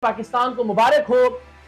پاکستان کو مبارک ہو،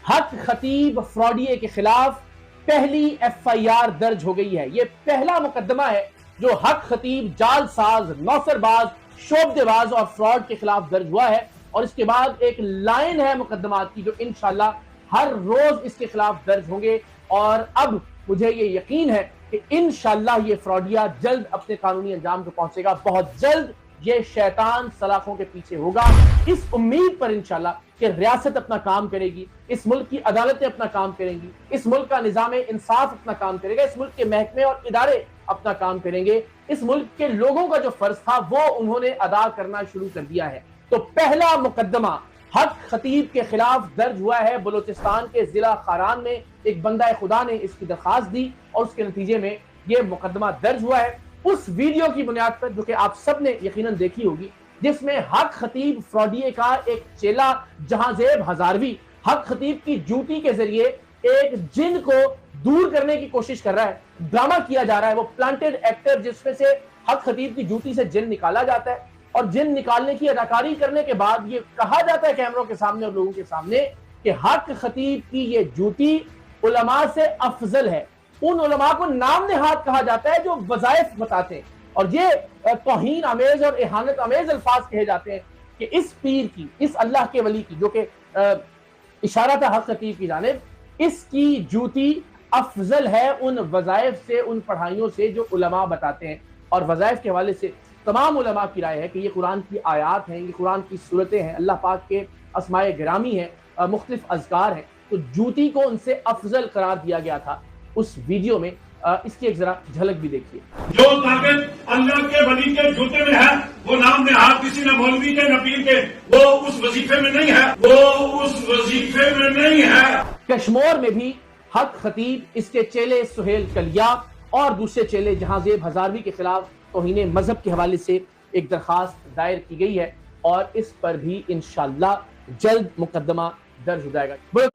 حق خطیب فراڈیے کے خلاف پہلی ایف آئی آر درج ہو گئی ہے۔ یہ پہلا مقدمہ ہے جو حق خطیب جال ساز، نوسر باز، شعبدے باز اور فراڈ کے خلاف درج ہوا ہے، اور اس کے بعد ایک لائن ہے مقدمات کی جو انشاءاللہ ہر روز اس کے خلاف درج ہوں گے، اور اب مجھے یہ یقین ہے کہ انشاءاللہ یہ فراڈیہ جلد اپنے قانونی انجام کو پہنچے گا، بہت جلد یہ شیطان سلاخوں کے پیچھے ہوگا۔ اس امید پر انشاءاللہ کہ ریاست اپنا کام کرے گی، اس ملک کی عدالتیں اپنا کام کریں گی، اس ملک کا نظام انصاف اپنا کام کرے گا، اس ملک کے محکمے اور ادارے اپنا کام کریں گے، اس ملک کے لوگوں کا جو فرض تھا وہ انہوں نے ادا کرنا شروع کر دیا ہے۔ تو پہلا مقدمہ حق خطیب کے خلاف درج ہوا ہے بلوچستان کے ضلع خاران میں۔ ایک بندہ خدا نے اس کی درخواست دی اور اس کے نتیجے میں یہ مقدمہ درج ہوا ہے۔ اس ویڈیو کی بنیاد پر جو کہ آپ سب نے یقیناً دیکھی ہوگی، جس میں حق خطیب فراڈیے کا ایک چیلا جہاں زیب ہزاروی حق خطیب کی جوتی کے ذریعے ایک جن کو دور کرنے کی کوشش کر رہا ہے، ڈرامہ کیا جا رہا ہے۔ وہ پلانٹڈ ایکٹر جس میں سے حق خطیب کی جوتی سے جن نکالا جاتا ہے، اور جن نکالنے کی اداکاری کرنے کے بعد یہ کہا جاتا ہے کیمروں کے سامنے اور لوگوں کے سامنے کہ حق خطیب کی یہ جوتی علماء سے افضل ہے۔ ان علماء کو نام نہاد کہا جاتا ہے جو وظائف بتاتے ہیں، اور یہ توہین آمیز اور اہانت آمیز الفاظ کہے جاتے ہیں کہ اس پیر کی، اس اللہ کے ولی کی، جو کہ اشارہ تھا حق خطیب کی جانب، اس کی جوتی افضل ہے ان وظائف سے، ان پڑھائیوں سے جو علماء بتاتے ہیں۔ اور وظائف کے حوالے سے تمام علماء کی رائے ہے کہ یہ قرآن کی آیات ہیں، یہ قرآن کی صورتیں ہیں، اللہ پاک کے اسماء گرامی ہیں، مختلف اذکار ہیں، تو جوتی کو ان سے افضل قرار دیا گیا تھا۔ اس ویڈیو میں اس کی ایک ذرا جھلک بھی دیکھیے۔ جو طاقت اللہ کے ولی کے جوتے میں ہے وہ نام نہاد کسی نہ مولوی کے نہ پیر کے، وہ اس وظیفے میں نہیں ہے، وہ اس وظیفے میں نہیں ہے۔ کشمور میں بھی حق خطیب، اس کے چیلے سہیل کلیا اور دوسرے چیلے جہاں زیب ہزاروی کے خلاف توہین مذہب کے حوالے سے ایک درخواست دائر کی گئی ہے، اور اس پر بھی انشاءاللہ جلد مقدمہ درج ہو جائے گا۔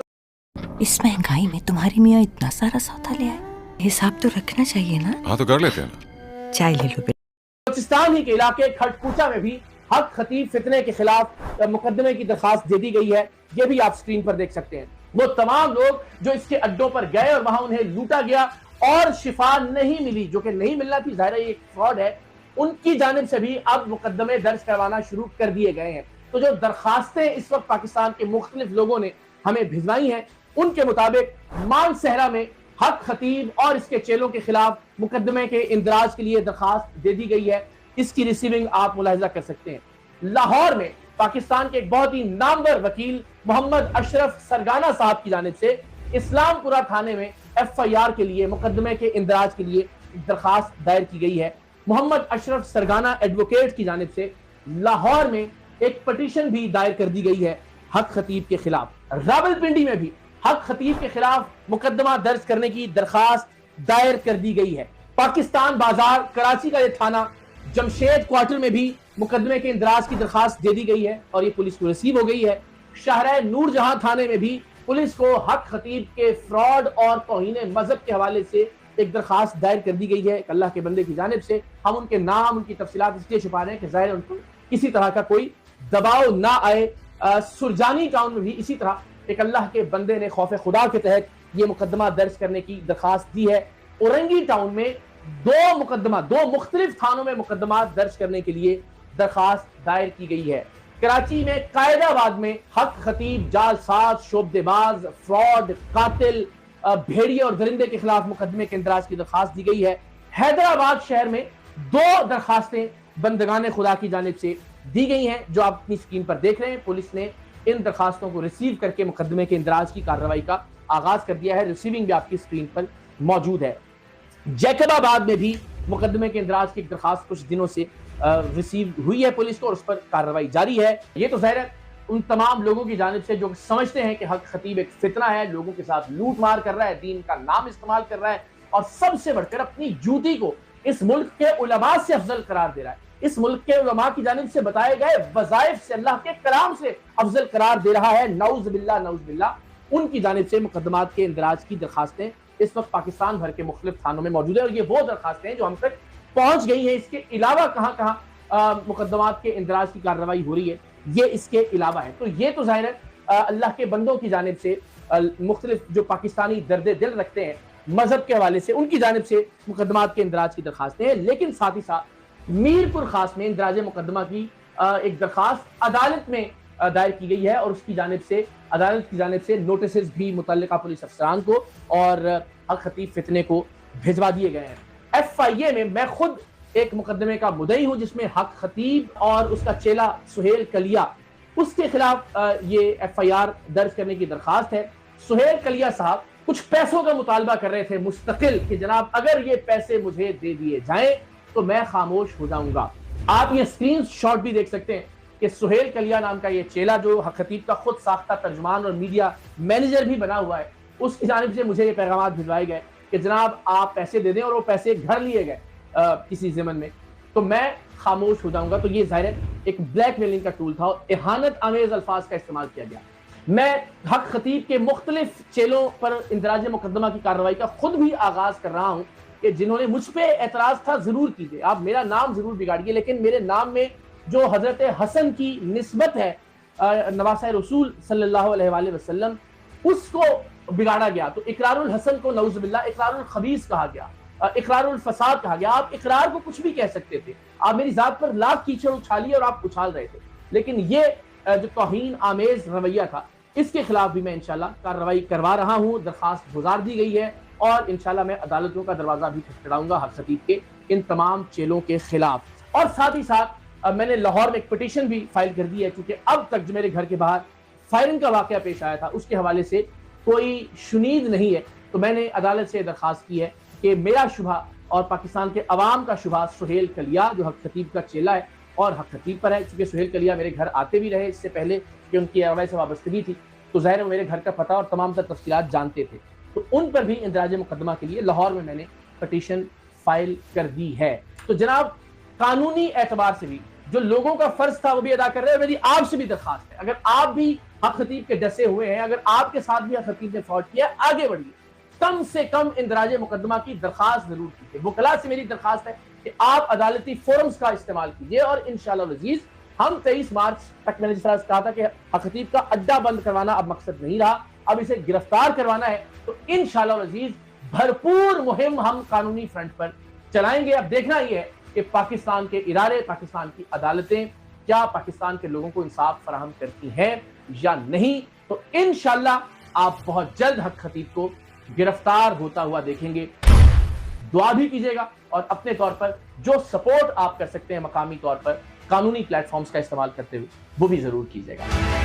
اس مہنگائی میں تمہاری میاں اتنا سارا سودا لیا ہے، حساب تو رکھنا چاہیے نا۔ ہاں تو کر لیتے ہیں نا، چائے لے لو۔ بلوچستان ہی کے علاقے کھٹ کوچا میں بھی حق خطیب فتنے کے خلاف مقدمے کی درخواست دے دی گئی ہے، یہ بھی آپ سکرین پر دیکھ سکتے ہیں۔ وہ تمام لوگ جو اس کے اڈوں پر گئے اور وہاں انہیں لوٹا گیا اور شفا نہیں ملی، جو کہ نہیں ملنا تھی، ظاہر ہے یہ ایک فراڈ ہے، ان کی جانب سے بھی اب مقدمے درج کروانا شروع کر دیے گئے ہیں۔ تو جو درخواستیں اس وقت پاکستان کے مختلف لوگوں نے ہمیں بھجوائی ہیں، ان کے مطابق مان صحرا میں حق خطیب اور اس کے چیلوں کے خلاف مقدمے کے اندراج کے لیے درخواست دے دی گئی ہے۔ اس کی ریسیونگ آپ ملاحظہ کر سکتے ہیں۔ لاہور میں پاکستان کے ایک بہت ہی نامور وکیل محمد اشرف سرگانہ صاحب کی جانب سے اسلام پورہ تھانے میں ایف آئی آر کے لیے، مقدمے کے اندراج کے لیے درخواست دائر کی گئی ہے۔ محمد اشرف سرگانہ ایڈوکیٹ کی جانب سے لاہور میں ایک پٹیشن بھی دائر کر دی گئی ہے حق خطیب کے خلاف۔ راولپنڈی میں بھی حق خطیب کے خلاف مقدمہ درج کرنے کی درخواست دائر کر دی گئی ہے۔ پاکستان بازار کراچی کا یہ تھانہ جمشید کوارٹر میں بھی مقدمے کے اندراج کی درخواست دے دی گئی ہے، اور یہ پولیس کو ریسیو ہو گئی ہے۔ شاہراہ نور جہاں تھانے میں بھی پولیس کو حق خطیب کے فراڈ اور توہین مذہب کے حوالے سے ایک درخواست دائر کر دی گئی ہے ایک اللہ کے بندے کی جانب سے۔ ہم ان کے نام، ان کی تفصیلات اس لیے چھپا رہے ہیں کہ ظاہر ان کو کسی طرح کا کوئی دباؤ نہ آئے۔ سرجانی ٹاؤن میں بھی اسی طرح ایک اللہ کے بندے نے خوف خدا کے تحت یہ مقدمہ درج کرنے کی درخواست دی ہے۔ اورنگی ٹاؤن میں دو مختلف تھانوں میں مقدمات درج کرنے کے لیے درخواست دائر کی گئی ہے۔ کراچی میں قائد آباد میں حق خطیب جال ساز، شعبدے باز، فراڈ، قاتل، بھیڑیے اور درندے کے خلاف مقدمے کے اندراج کی درخواست دی گئی ہے۔ حیدرآباد شہر میں 2 درخواستیں بندگان خدا کی جانب سے دی گئی ہیں جو آپ اپنی سکرین پر دیکھ رہے ہیں۔ پولیس نے ان درخواستوں کو ریسیو کر کے مقدمے کے اندراج کی کارروائی کا آغاز کر دیا ہے۔ ریسیونگ بھی آپ کی سکرین پر موجود ہے۔ جیکب آباد میں بھی مقدمے کے اندراج کی ایک درخواست کچھ دنوں سے ریسیو ہوئی ہے پولیس کو، اور اس پر کارروائی جاری ہے۔ یہ تو ظاہر ہے ان تمام لوگوں کی جانب سے جو سمجھتے ہیں کہ حق خطیب ایک فتنہ ہے، لوگوں کے ساتھ لوٹ مار کر رہا ہے، دین کا نام استعمال کر رہا ہے، اور سب سے بڑھ کر اپنی جوتی کو اس ملک کے علماء سے افضل قرار دے رہا ہے، اس ملک کے علماء کی جانب سے بتائے گئے وظائف سے، اللہ کے کلام سے افضل قرار دے رہا ہے۔ نعوذ باللہ نعوذ باللہ۔ ان کی جانب سے مقدمات کے اندراج کی درخواستیں اس وقت پاکستان بھر کے مختلف تھانوں میں موجود ہیں، اور یہ وہ درخواستیں ہیں جو ہم تک پہنچ گئی ہیں۔ اس کے علاوہ کہاں کہاں مقدمات کے اندراج کی کارروائی ہو رہی ہے، یہ اس کے علاوہ ہے۔ تو یہ تو ظاہر ہے اللہ کے بندوں کی جانب سے مختلف جو پاکستانی درد دل رکھتے ہیں مذہب کے حوالے سے، ان کی جانب سے مقدمات کے اندراج کی درخواستیں ہیں، لیکن ساتھ ہی ساتھ میرپور خاص میں اندراج مقدمہ کی ایک درخواست عدالت میں دائر کی گئی ہے، اور اس کی جانب سے عدالت کی جانب سے نوٹسز بھی متعلقہ پولیس افسران کو اور حق خطیب فتنے کو بھجوا دیے گئے ہیں۔ ایف آئی اے میں خود ایک مقدمے کا مدعی ہوں جس میں حق خطیب اور اس کا چیلا سہیل کلیا، اس کے خلاف یہ ایف آئی آر درج کرنے کی درخواست ہے۔ سہیل کلیا صاحب کچھ پیسوں کا مطالبہ کر رہے تھے مستقل کہ جناب اگر یہ پیسے مجھے دے دیے جائیں تو میں خاموش ہو جاؤں گا۔ آپ یہ اسکرین شاٹ بھی دیکھ سکتے ہیں کہ سہیل کلیا نام کا یہ چیلا جو حق خطیب کا خود ساختہ ترجمان اور میڈیا مینیجر بھی بنا ہوا ہے، اس کی جانب سے مجھے یہ پیغامات بھجوائے گئے کہ جناب آپ پیسے دے دیں، اور وہ پیسے گھر لیے گئے کسی ضمن میں، تو میں خاموش ہو جاؤں گا۔ تو یہ ظاہر ہے ایک بلیک میلنگ کا ٹول تھا اور اہانت آمیز الفاظ کا استعمال کیا گیا۔ میں حق خطیب کے مختلف چیلوں پر اندراج مقدمہ کی کارروائی کا خود بھی آغاز کر رہا ہوں کہ جنہوں نے مجھ پہ اعتراض تھا ضرور کیجئے، آپ میرا نام ضرور بگاڑیے، لیکن میرے نام میں جو حضرت حسن کی نسبت ہے نواسہ رسول صلی اللہ علیہ وآلہ وسلم، اس کو بگاڑا گیا۔ تو اقرار الحسن کو نعوذ باللہ اقرار الخبیث کہا گیا، اقرار الفساد کہا گیا۔ آپ اقرار کو کچھ بھی کہہ سکتے تھے، آپ میری ذات پر لاکھ کیچڑ اچھالیے اور آپ اچھال رہے تھے، لیکن یہ جو توہین آمیز رویہ تھا اس کے خلاف بھی میں انشاءاللہ کارروائی کروا رہا ہوں۔ درخواست گزار دی گئی ہے اور انشاءاللہ میں عدالتوں کا دروازہ بھی کھٹکھٹاؤں گا حق خطیب کے ان تمام چیلوں کے خلاف۔ اور ساتھ ہی ساتھ میں نے لاہور میں ایک پٹیشن بھی فائل کر دی ہے، کیونکہ اب تک جو میرے گھر کے باہر فائرنگ کا واقعہ پیش آیا تھا اس کے حوالے سے کوئی شنید نہیں ہے، تو میں نے عدالت سے درخواست کی ہے کہ میرا شبہ اور پاکستان کے عوام کا شبہ سہیل کلیا جو حق خطیب کا چیلا ہے اور حق خطیب پر ہے، چونکہ سہیل کلیا میرے گھر آتے بھی رہے اس سے پہلے کہ ان کی عربائی سے وابستگی تھی، تو ظاہر ہے میرے گھر کا پتہ اور تمام تر تفصیلات جانتے تھے، تو ان پر بھی اندراج مقدمہ کے لیے لاہور میں نے پٹیشن فائل کر دی ہے۔ تو جناب قانونی اعتبار سے بھی جو لوگوں کا فرض تھا وہ بھی ادا کر رہے ہیں۔ میری آپ سے بھی درخواست ہے، اگر آپ بھی حق خطیب کے ڈسے ہوئے ہیں، اگر آپ کے ساتھ بھی حق خطیب نے فراڈ کیا، آگے بڑھیے، کم سے کم اندراج مقدمہ کی درخواست ضرور کیجیے۔ وکلاء سے میری درخواست ہے کہ آپ عدالتی فورمز کا استعمال کیجیے، اور انشاءاللہ العزیز ہم 23 مارچ تک میں نے جس طرح کہا تھا کہ حق خطیب کا اڈا بند کروانا اب مقصد نہیں رہا، اب اسے گرفتار کروانا ہے، تو انشاءاللہ العزیز بھرپور مہم ہم قانونی فرنٹ پر چلائیں گے۔ اب دیکھنا یہ ہے کہ پاکستان کے ادارے، پاکستان کی عدالتیں کیا پاکستان کے لوگوں کو انصاف فراہم کرتی ہیں یا نہیں۔ تو انشاءاللہ آپ بہت جلد حق خطیب کو گرفتار ہوتا ہوا دیکھیں گے۔ دعا بھی کیجیے گا اور اپنے طور پر جو سپورٹ آپ کر سکتے ہیں مقامی طور پر قانونی پلیٹ فارمز کا استعمال کرتے ہوئے وہ بھی ضرور کیجیے گا۔